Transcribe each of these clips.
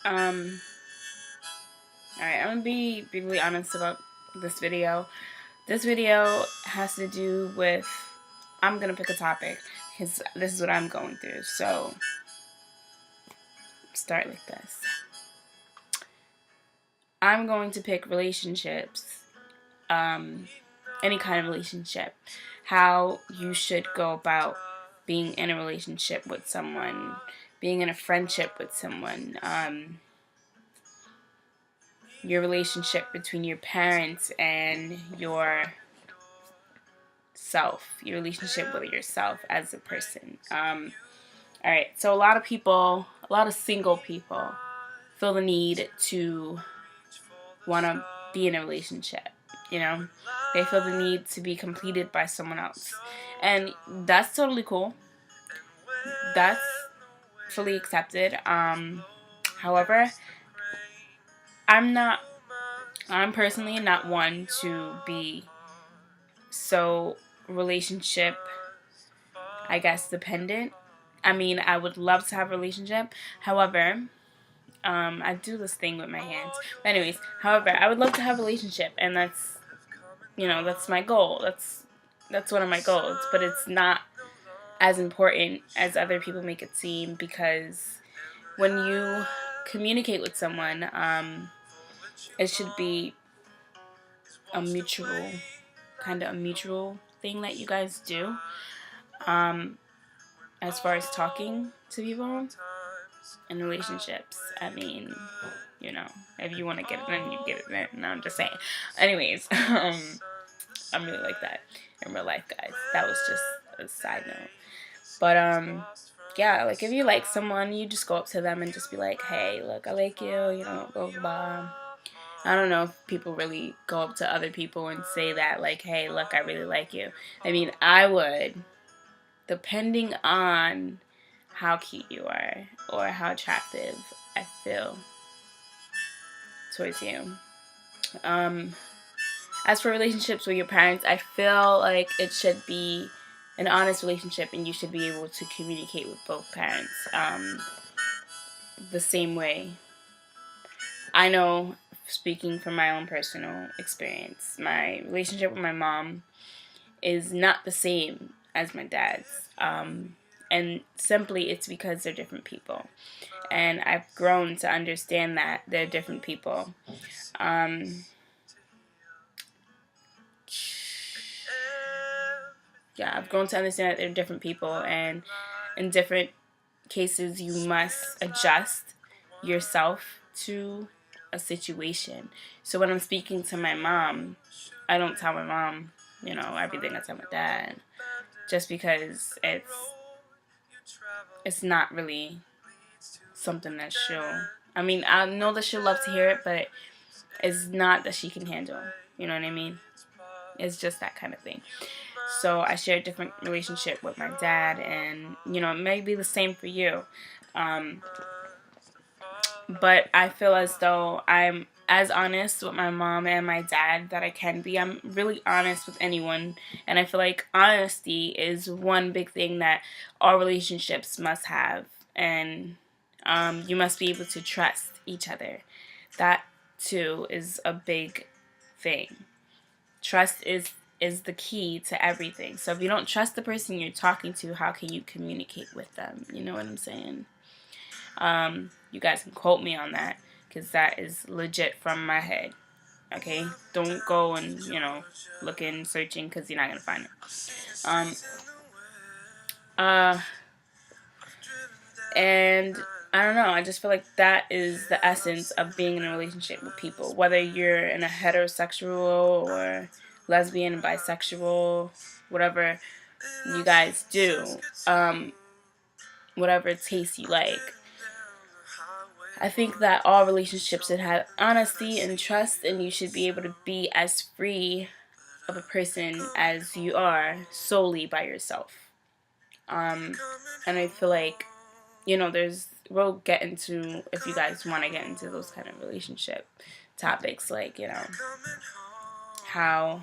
Um, alright, I'm gonna be really honest about this video. This video has to do with, I'm gonna pick a topic because this is what I'm going through. So, start like this. I'm going to pick relationships, any kind of relationship, how you should go about being in a relationship with someone, being in a friendship with someone, your relationship between your parents and your relationship with yourself as a person. Alright, so a lot of single people feel the need to want to be in a relationship, you know? They feel the need to be completed by someone else. And that's totally cool. That's fully accepted. However, I'm not, I'm personally not one to be so relationship, I guess, dependent. I mean, I would love to have a relationship. However, I do this thing with my hands. But anyways, however, I would love to have a relationship, and that's my goal. That's one of my goals. But it's not as important as other people make it seem, because when you communicate with someone, it should be a mutual, kind of a mutual thing that you guys do. Um, as far as talking to people in relationships, I mean, if you want to get it in, you get it in. No, I'm just saying. Anyways, I'm really like that in real life, guys. That was just a side note. But yeah, like if you like someone, you just go up to them and just be like, hey, look, I like you, blah blah blah. I don't know if people really go up to other people and say that, like, hey, look, I really like you. I mean, I would, depending on how cute you are or how attractive I feel towards you. As for relationships with your parents, I feel like it should be an honest relationship, and you should be able to communicate with both parents the same way. I know, speaking from my own personal experience, my relationship with my mom is not the same as my dad's. And simply it's because they're different people. And I've grown to understand that they're different people. Yeah, I've grown to understand that they're different people, and in different cases you must adjust yourself to a situation. So when I'm speaking to my mom, I don't tell my mom, everything I tell my dad, just because it's not really something that I mean, I know that she'll love to hear it, but it's not that she can handle. You know what I mean? It's just that kind of thing. So I share a different relationship with my dad, and it may be the same for you. But I feel as though I'm as honest with my mom and my dad that I can be. I'm really honest with anyone, and I feel like honesty is one big thing that all relationships must have, and you must be able to trust each other. That too is a big thing. Trust is the key to everything. So if you don't trust the person you're talking to, how can you communicate with them? You know what I'm saying? You guys can quote me on that, because that is legit from my head. Okay? Don't go and, looking, searching, because you're not going to find it. And I don't know, I just feel like that is the essence of being in a relationship with people. Whether you're in a heterosexual or lesbian, bisexual, whatever you guys do, whatever taste you like. I think that all relationships should have honesty and trust, and you should be able to be as free of a person as you are solely by yourself. And I feel like, we'll get into, if you guys want to get into those kind of relationship topics, like, how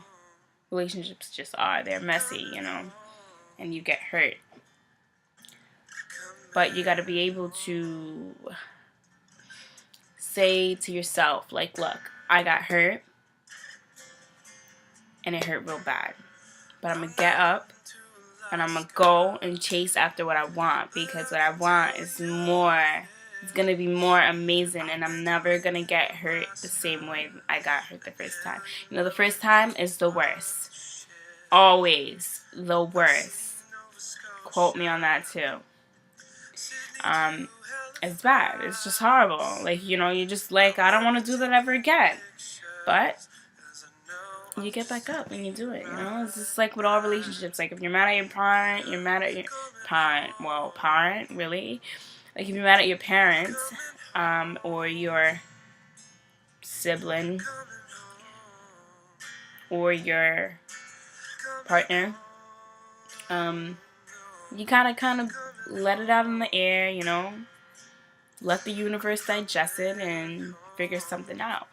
relationships just are. They're messy, and you get hurt. But you got to be able to say to yourself, like, look, I got hurt, and it hurt real bad. But I'm going to get up, and I'm going to go and chase after what I want, because what I want is more. It's going to be more amazing, and I'm never going to get hurt the same way I got hurt the first time. You know, the first time is the worst. Always the worst. Quote me on that, too. It's bad. It's just horrible. Like, you know, you're just like, I don't want to do that ever again. But you get back up and you do it, you know? It's just like with all relationships. Like, if you're mad at your parent, you're mad at your parent. Well, parent, really? Like, if you're mad at your parents, or your sibling, or your partner, you gotta kind of let it out in the air, you know? Let the universe digest it and figure something out.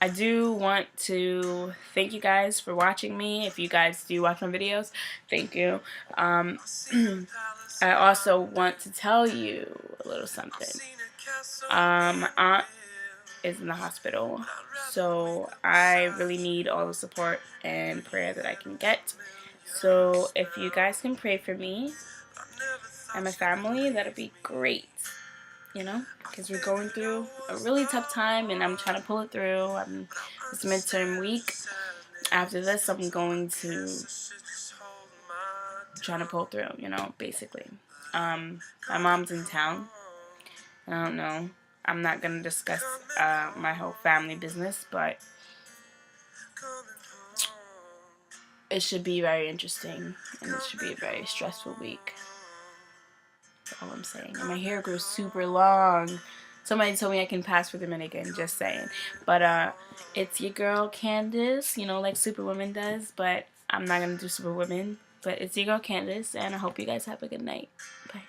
I do want to thank you guys for watching me. If you guys do watch my videos, thank you. I also want to tell you a little something. My aunt is in the hospital, so I really need all the support and prayer that I can get. So if you guys can pray for me and my family, that'd be great. You know, because we're going through a really tough time, and I'm trying to pull it through. It's midterm week. After this, I'm going to try to pull through, you know, basically. My mom's in town. I don't know. I'm not going to discuss my whole family business, but it should be very interesting, and it should be a very stressful week. That's all I'm saying. And my hair grew super long. Somebody told me I can pass for Dominican, just saying. But it's your girl Candice, you know, like Superwoman does, but I'm not going to do Superwoman. But it's your girl Candice, and I hope you guys have a good night. Bye.